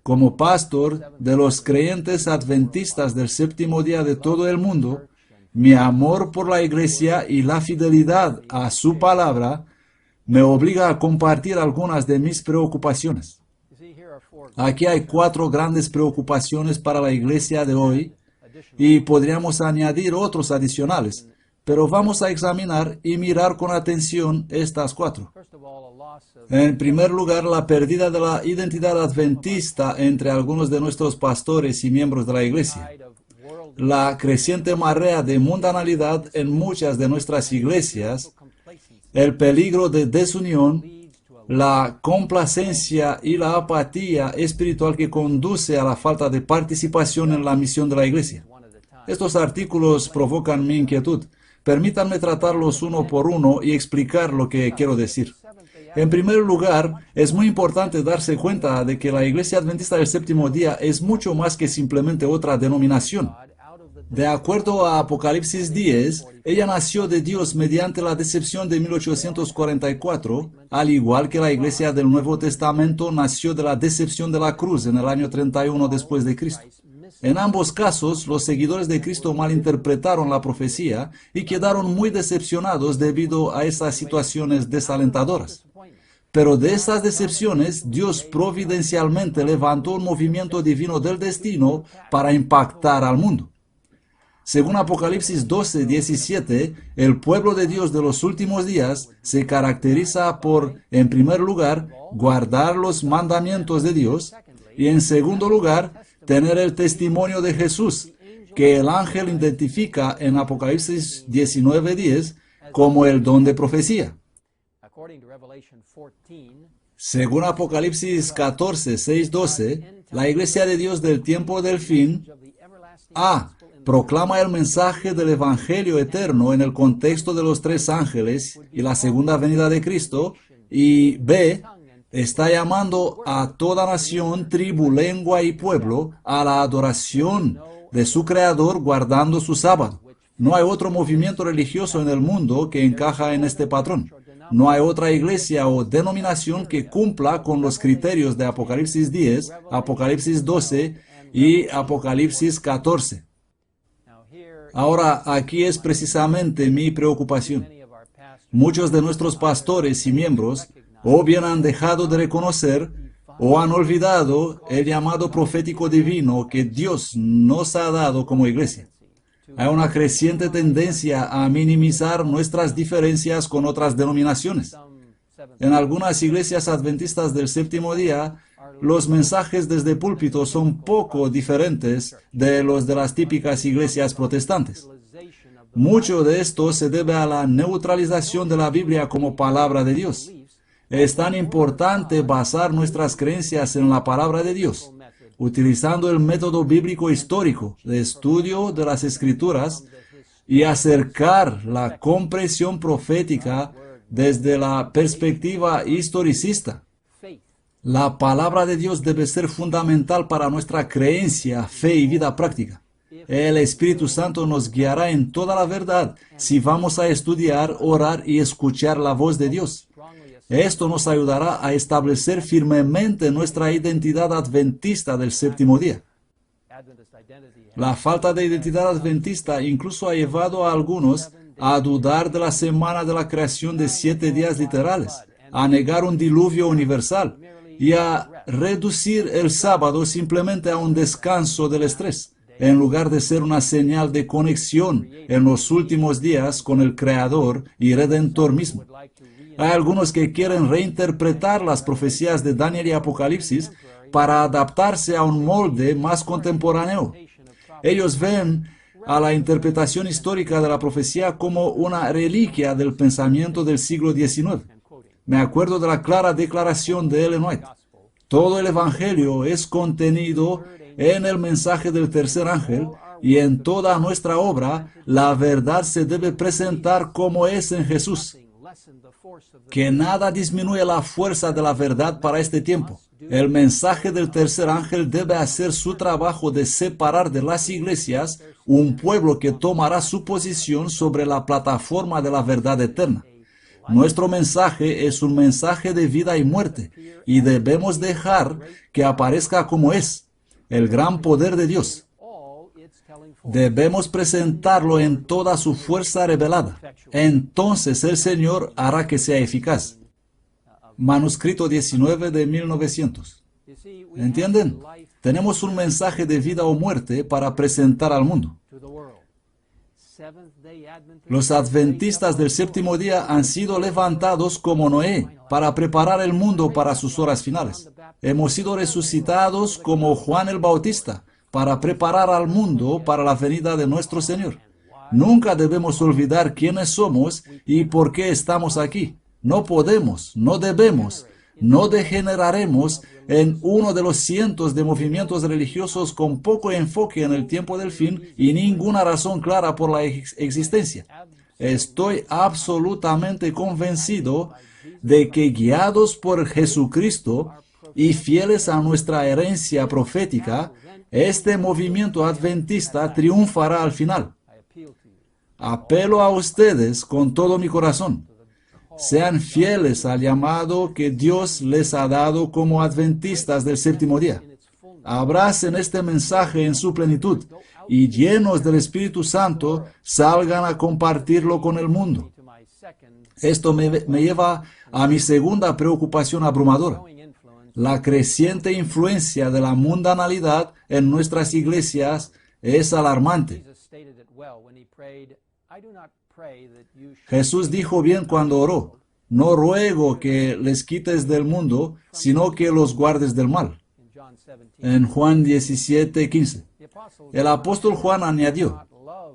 Como pastor de los creyentes adventistas del séptimo día de todo el mundo, mi amor por la iglesia y la fidelidad a su palabra me obliga a compartir algunas de mis preocupaciones. Aquí hay 4 grandes preocupaciones para la iglesia de hoy y podríamos añadir otros adicionales, pero vamos a examinar y mirar con atención estas 4. En primer lugar, la pérdida de la identidad adventista entre algunos de nuestros pastores y miembros de la iglesia. La creciente marea de mundanalidad en muchas de nuestras iglesias, el peligro de desunión, la complacencia y la apatía espiritual que conduce a la falta de participación en la misión de la iglesia. Estos artículos provocan mi inquietud. Permítanme tratarlos uno por uno y explicar lo que quiero decir. En primer lugar, es muy importante darse cuenta de que la Iglesia Adventista del Séptimo Día es mucho más que simplemente otra denominación. De acuerdo a Apocalipsis 10, ella nació de Dios mediante la decepción de 1844, al igual que la Iglesia del Nuevo Testamento nació de la decepción de la cruz en el año 31 después de Cristo. En ambos casos, los seguidores de Cristo malinterpretaron la profecía y quedaron muy decepcionados debido a esas situaciones desalentadoras. Pero de esas decepciones, Dios providencialmente levantó un movimiento divino del destino para impactar al mundo. Según Apocalipsis 12:17, el pueblo de Dios de los últimos días se caracteriza por, en primer lugar, guardar los mandamientos de Dios y, en segundo lugar, tener el testimonio de Jesús, que el ángel identifica en Apocalipsis 19:10 como el don de profecía. Según Apocalipsis 14:6-12, la Iglesia de Dios del tiempo del fin A. Proclama el mensaje del Evangelio eterno en el contexto de los 3 ángeles y la segunda venida de Cristo, y B. Está llamando a toda nación, tribu, lengua y pueblo a la adoración de su Creador guardando su sábado. No hay otro movimiento religioso en el mundo que encaja en este patrón. No hay otra iglesia o denominación que cumpla con los criterios de Apocalipsis 10, Apocalipsis 12 y Apocalipsis 14. Ahora, aquí es precisamente mi preocupación. Muchos de nuestros pastores y miembros o bien han dejado de reconocer o han olvidado el llamado profético divino que Dios nos ha dado como iglesia. Hay una creciente tendencia a minimizar nuestras diferencias con otras denominaciones. En algunas iglesias adventistas del séptimo día, los mensajes desde púlpito son poco diferentes de los de las típicas iglesias protestantes. Mucho de esto se debe a la neutralización de la Biblia como palabra de Dios. Es tan importante basar nuestras creencias en la palabra de Dios, utilizando el método bíblico histórico de estudio de las Escrituras y acercar la comprensión profética desde la perspectiva historicista. La palabra de Dios debe ser fundamental para nuestra creencia, fe y vida práctica. El Espíritu Santo nos guiará en toda la verdad si vamos a estudiar, orar y escuchar la voz de Dios. Esto nos ayudará a establecer firmemente nuestra identidad adventista del séptimo día. La falta de identidad adventista incluso ha llevado a algunos a dudar de la semana de la creación de 7 días literales, a negar un diluvio universal y a reducir el sábado simplemente a un descanso del estrés, en lugar de ser una señal de conexión en los últimos días con el Creador y Redentor mismo. Hay algunos que quieren reinterpretar las profecías de Daniel y Apocalipsis para adaptarse a un molde más contemporáneo. Ellos ven a la interpretación histórica de la profecía como una reliquia del pensamiento del siglo XIX. Me acuerdo de la clara declaración de Ellen White. Todo el Evangelio es contenido en el mensaje del tercer ángel y en toda nuestra obra la verdad se debe presentar como es en Jesús. Que nada disminuye la fuerza de la verdad para este tiempo. El mensaje del tercer ángel debe hacer su trabajo de separar de las iglesias un pueblo que tomará su posición sobre la plataforma de la verdad eterna. Nuestro mensaje es un mensaje de vida y muerte, y debemos dejar que aparezca como es, el gran poder de Dios. Debemos presentarlo en toda su fuerza revelada. Entonces el Señor hará que sea eficaz. Manuscrito 19 de 1900. ¿Entienden? Tenemos un mensaje de vida o muerte para presentar al mundo. Los adventistas del séptimo día han sido levantados como Noé para preparar el mundo para sus horas finales. Hemos sido resucitados como Juan el Bautista para preparar al mundo para la venida de nuestro Señor. Nunca debemos olvidar quiénes somos y por qué estamos aquí. No podemos, no debemos, no degeneraremos en uno de los cientos de movimientos religiosos con poco enfoque en el tiempo del fin y ninguna razón clara por la existencia. Estoy absolutamente convencido de que guiados por Jesucristo y fieles a nuestra herencia profética, este movimiento adventista triunfará al final. Apelo a ustedes con todo mi corazón. Sean fieles al llamado que Dios les ha dado como adventistas del séptimo día. Abracen este mensaje en su plenitud y llenos del Espíritu Santo salgan a compartirlo con el mundo. Esto me lleva a mi segunda preocupación abrumadora. La creciente influencia de la mundanalidad en nuestras iglesias es alarmante. Jesús dijo bien cuando oró: no ruego que les quites del mundo, sino que los guardes del mal. En Juan 17:15. El apóstol Juan añadió: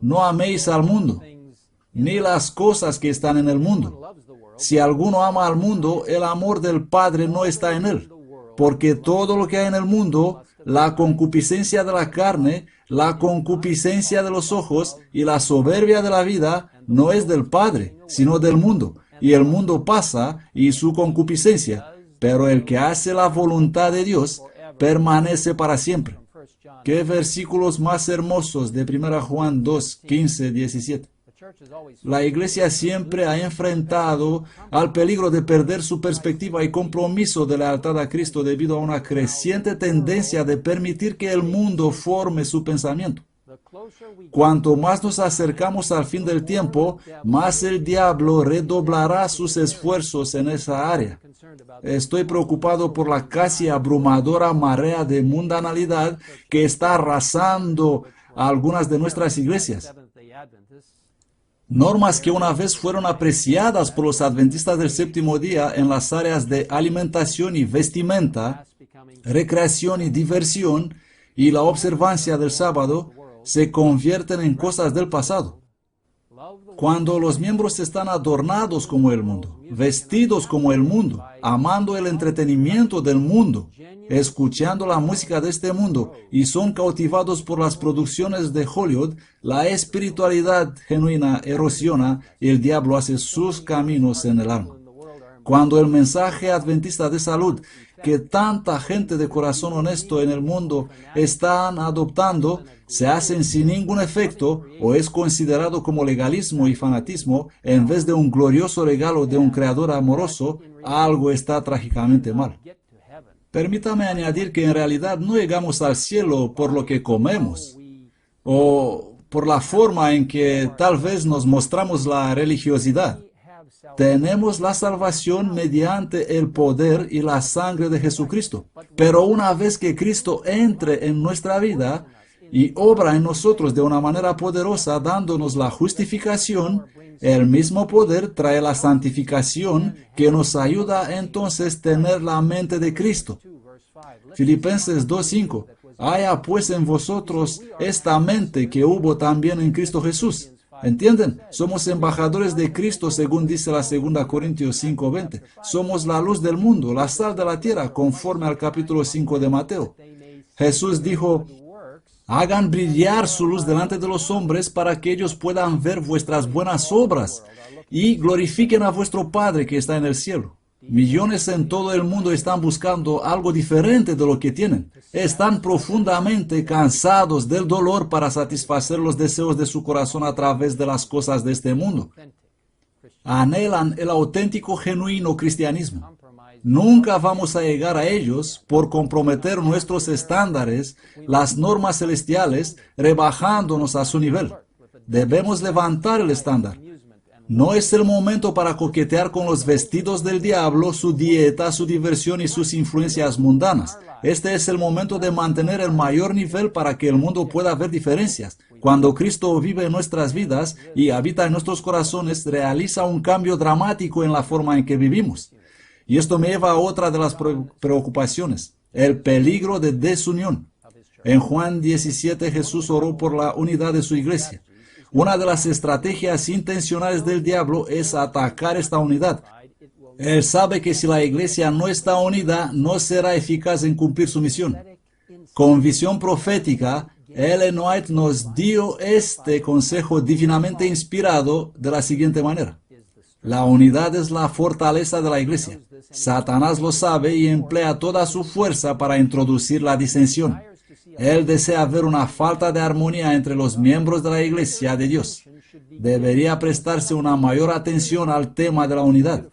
no améis al mundo, ni las cosas que están en el mundo. Si alguno ama al mundo, el amor del Padre no está en él. Porque todo lo que hay en el mundo, la concupiscencia de la carne, la concupiscencia de los ojos y la soberbia de la vida, no es del Padre, sino del mundo. Y el mundo pasa y su concupiscencia, pero el que hace la voluntad de Dios permanece para siempre. ¿Qué versículos más hermosos de 1 Juan 2, 15, 17? La iglesia siempre ha enfrentado al peligro de perder su perspectiva y compromiso de lealtad a Cristo debido a una creciente tendencia de permitir que el mundo forme su pensamiento. Cuanto más nos acercamos al fin del tiempo, más el diablo redoblará sus esfuerzos en esa área. Estoy preocupado por la casi abrumadora marea de mundanalidad que está arrasando a algunas de nuestras iglesias. Normas que una vez fueron apreciadas por los adventistas del séptimo día en las áreas de alimentación y vestimenta, recreación y diversión, y la observancia del sábado, se convierten en cosas del pasado. Cuando los miembros están adornados como el mundo, vestidos como el mundo, amando el entretenimiento del mundo, escuchando la música de este mundo y son cautivados por las producciones de Hollywood, la espiritualidad genuina erosiona y el diablo hace sus caminos en el alma. Cuando el mensaje adventista de salud, que tanta gente de corazón honesto en el mundo están adoptando, se hacen sin ningún efecto o es considerado como legalismo y fanatismo en vez de un glorioso regalo de un creador amoroso, algo está trágicamente mal. Permítame añadir que en realidad no llegamos al cielo por lo que comemos o por la forma en que tal vez nos mostramos la religiosidad. Tenemos la salvación mediante el poder y la sangre de Jesucristo. Pero una vez que Cristo entre en nuestra vida y obra en nosotros de una manera poderosa dándonos la justificación, el mismo poder trae la santificación que nos ayuda entonces a tener la mente de Cristo. Filipenses 2:5. Haya pues en vosotros esta mente que hubo también en Cristo Jesús. ¿Entienden? Somos embajadores de Cristo, según dice la 2 Corintios 5:20. Somos la luz del mundo, la sal de la tierra, conforme al capítulo 5 de Mateo. Jesús dijo: hagan brillar su luz delante de los hombres para que ellos puedan ver vuestras buenas obras y glorifiquen a vuestro Padre que está en el cielo. Millones en todo el mundo están buscando algo diferente de lo que tienen. Están profundamente cansados del dolor para satisfacer los deseos de su corazón a través de las cosas de este mundo. anhelan el auténtico, genuino cristianismo. Nunca vamos a llegar a ellos por comprometer nuestros estándares, las normas celestiales, rebajándonos a su nivel. Debemos levantar el estándar. No es el momento para coquetear con los vestidos del diablo, su dieta, su diversión y sus influencias mundanas. Este es el momento de mantener el mayor nivel para que el mundo pueda ver diferencias. Cuando Cristo vive en nuestras vidas y habita en nuestros corazones, realiza un cambio dramático en la forma en que vivimos. Y esto me lleva a otra de las preocupaciones, el peligro de desunión. En Juan 17 Jesús oró por la unidad de su iglesia. Una de las estrategias intencionales del diablo es atacar esta unidad. Él sabe que si la iglesia no está unida, no será eficaz en cumplir su misión. Con visión profética, Ellen White nos dio este consejo divinamente inspirado de la siguiente manera. La unidad es la fortaleza de la iglesia. Satanás lo sabe y emplea toda su fuerza para introducir la disensión. Él desea ver una falta de armonía entre los miembros de la iglesia de Dios. Debería prestarse una mayor atención al tema de la unidad.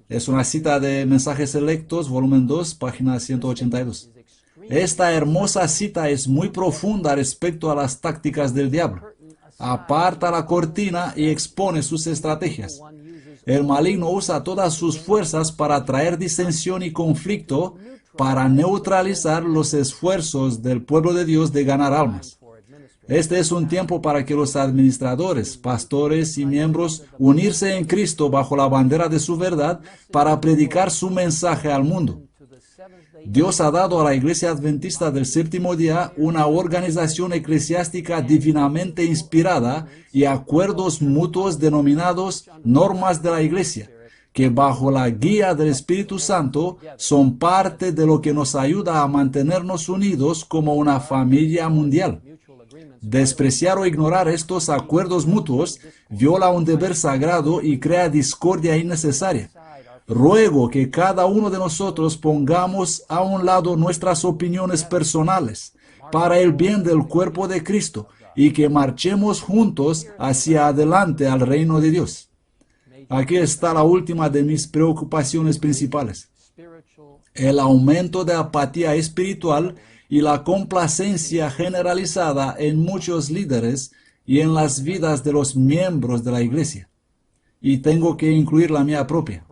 Es una cita de Mensajes Selectos, volumen 2, página 182. Esta hermosa cita es muy profunda respecto a las tácticas del diablo. Aparta la cortina y expone sus estrategias. El maligno usa todas sus fuerzas para traer disensión y conflicto, para neutralizar los esfuerzos del pueblo de Dios de ganar almas. Este es un tiempo para que los administradores, pastores y miembros unirse en Cristo bajo la bandera de su verdad para predicar su mensaje al mundo. Dios ha dado a la Iglesia Adventista del Séptimo Día una organización eclesiástica divinamente inspirada y acuerdos mutuos denominados normas de la Iglesia, que bajo la guía del Espíritu Santo son parte de lo que nos ayuda a mantenernos unidos como una familia mundial. Despreciar o ignorar estos acuerdos mutuos viola un deber sagrado y crea discordia innecesaria. Ruego que cada uno de nosotros pongamos a un lado nuestras opiniones personales para el bien del cuerpo de Cristo y que marchemos juntos hacia adelante al reino de Dios. Aquí está la última de mis preocupaciones principales. El aumento de apatía espiritual y la complacencia generalizada en muchos líderes y en las vidas de los miembros de la iglesia. Y tengo que incluir la mía propia.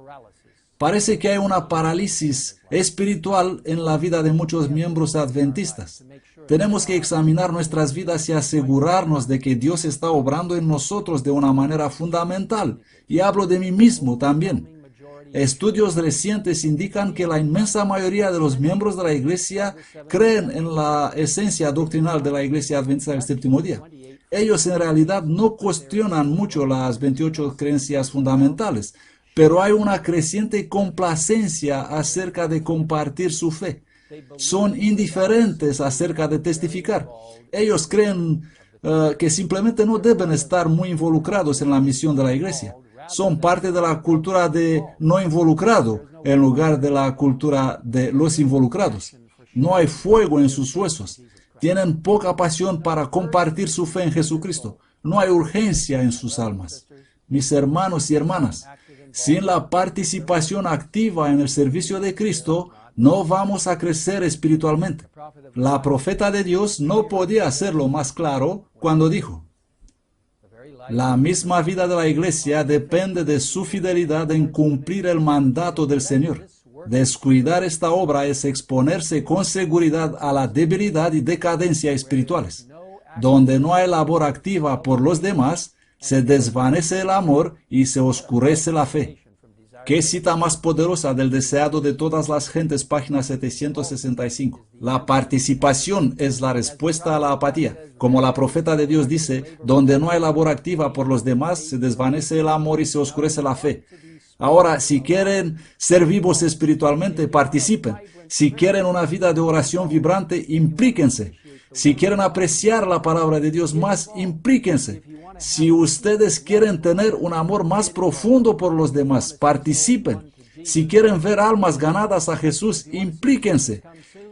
Parece que hay una parálisis espiritual en la vida de muchos miembros adventistas. Tenemos que examinar nuestras vidas y asegurarnos de que Dios está obrando en nosotros de una manera fundamental. Y hablo de mí mismo también. Estudios recientes indican que la inmensa mayoría de los miembros de la Iglesia creen en la esencia doctrinal de la Iglesia Adventista del Séptimo Día. Ellos en realidad no cuestionan mucho las 28 creencias fundamentales, pero hay una creciente complacencia acerca de compartir su fe. Son indiferentes acerca de testificar. Ellos creen que simplemente no deben estar muy involucrados en la misión de la iglesia. Son parte de la cultura de no involucrado en lugar de la cultura de los involucrados. No hay fuego en sus huesos. Tienen poca pasión para compartir su fe en Jesucristo. No hay urgencia en sus almas. Mis hermanos y hermanas, sin la participación activa en el servicio de Cristo, no vamos a crecer espiritualmente. La profeta de Dios no podía hacerlo más claro cuando dijo: la misma vida de la iglesia depende de su fidelidad en cumplir el mandato del Señor. Descuidar esta obra es exponerse con seguridad a la debilidad y decadencia espirituales. Donde no hay labor activa por los demás, se desvanece el amor y se oscurece la fe. ¿Qué cita más poderosa del deseado de todas las gentes? Página 765. La participación es la respuesta a la apatía. Como la profeta de Dios dice, donde no hay labor activa por los demás, se desvanece el amor y se oscurece la fe. Ahora, si quieren ser vivos espiritualmente, participen. Si quieren una vida de oración vibrante, implíquense. Si quieren apreciar la palabra de Dios más, implíquense. Si ustedes quieren tener un amor más profundo por los demás, participen. Si quieren ver almas ganadas a Jesús, implíquense.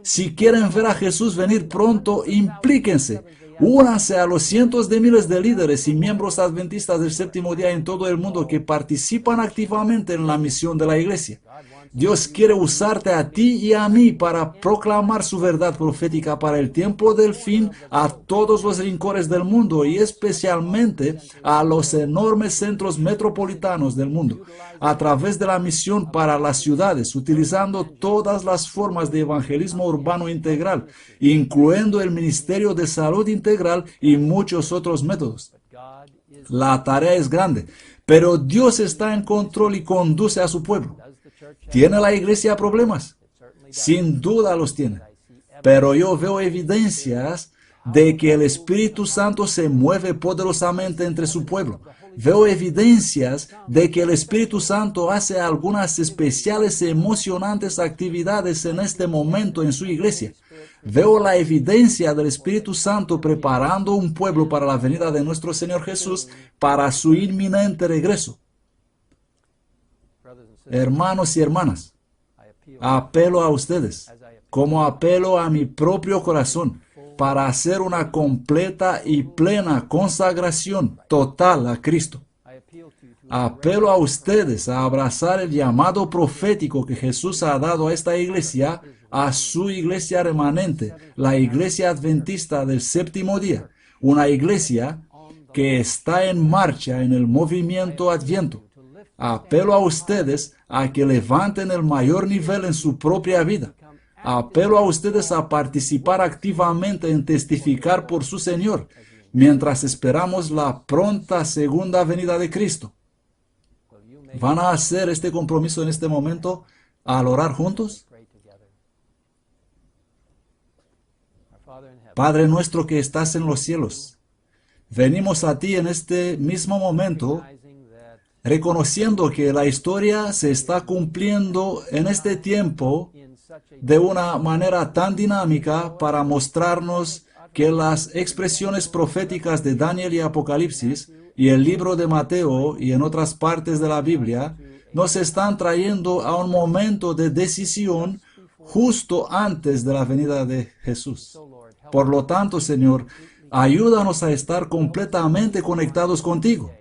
Si quieren ver a Jesús venir pronto, implíquense. Únanse a los cientos de miles de líderes y miembros adventistas del séptimo día en todo el mundo que participan activamente en la misión de la iglesia. Dios quiere usarte a ti y a mí para proclamar su verdad profética para el tiempo del fin a todos los rincones del mundo y especialmente a los enormes centros metropolitanos del mundo, a través de la misión para las ciudades, utilizando todas las formas de evangelismo urbano integral, incluyendo el Ministerio de Salud Integral y muchos otros métodos. La tarea es grande, pero Dios está en control y conduce a su pueblo. ¿Tiene la iglesia problemas? Sin duda los tiene. Pero yo veo evidencias de que el Espíritu Santo se mueve poderosamente entre su pueblo. Veo evidencias de que el Espíritu Santo hace algunas especiales y emocionantes actividades en este momento en su iglesia. Veo la evidencia del Espíritu Santo preparando un pueblo para la venida de nuestro Señor Jesús para su inminente regreso. Hermanos y hermanas, apelo a ustedes, como apelo a mi propio corazón, para hacer una completa y plena consagración total a Cristo. Apelo a ustedes a abrazar el llamado profético que Jesús ha dado a esta iglesia, a su iglesia remanente, la iglesia adventista del séptimo día, una iglesia que está en marcha en el movimiento Adviento. Apelo a ustedes a que levanten el mayor nivel en su propia vida. Apelo a ustedes a participar activamente en testificar por su Señor, mientras esperamos la pronta segunda venida de Cristo. ¿Van a hacer este compromiso en este momento al orar juntos? Padre nuestro que estás en los cielos, venimos a ti en este mismo momento, reconociendo que la historia se está cumpliendo en este tiempo de una manera tan dinámica para mostrarnos que las expresiones proféticas de Daniel y Apocalipsis y el libro de Mateo y en otras partes de la Biblia nos están trayendo a un momento de decisión justo antes de la venida de Jesús. Por lo tanto, Señor, ayúdanos a estar completamente conectados contigo.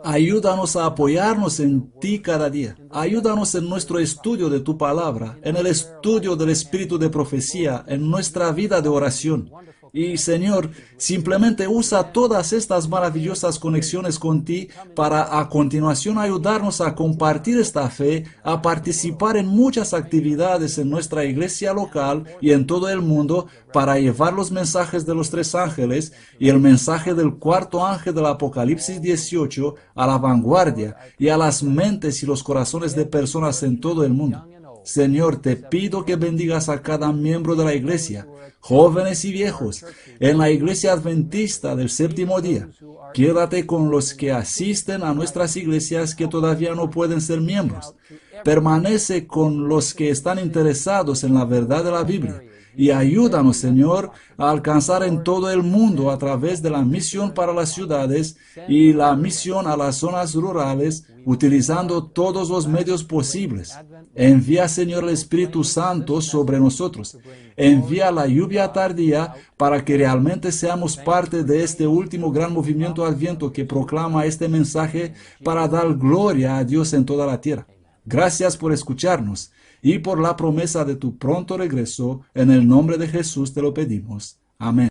Ayúdanos a apoyarnos en ti cada día. Ayúdanos en nuestro estudio de tu palabra, en el estudio del espíritu de profecía, en nuestra vida de oración. Y, Señor, simplemente usa todas estas maravillosas conexiones con ti para a continuación ayudarnos a compartir esta fe, a participar en muchas actividades en nuestra iglesia local y en todo el mundo para llevar los mensajes de los tres ángeles y el mensaje del cuarto ángel del Apocalipsis 18 a la vanguardia y a las mentes y los corazones de personas en todo el mundo. Señor, te pido que bendigas a cada miembro de la iglesia, jóvenes y viejos, en la iglesia adventista del séptimo día. Quédate con los que asisten a nuestras iglesias que todavía no pueden ser miembros. Permanece con los que están interesados en la verdad de la Biblia. Y ayúdanos, Señor, a alcanzar en todo el mundo a través de la misión para las ciudades y la misión a las zonas rurales, utilizando todos los medios posibles. Envía, Señor, el Espíritu Santo sobre nosotros. Envía la lluvia tardía para que realmente seamos parte de este último gran movimiento Adviento que proclama este mensaje para dar gloria a Dios en toda la tierra. Gracias por escucharnos y por la promesa de tu pronto regreso. En el nombre de Jesús te lo pedimos. Amén.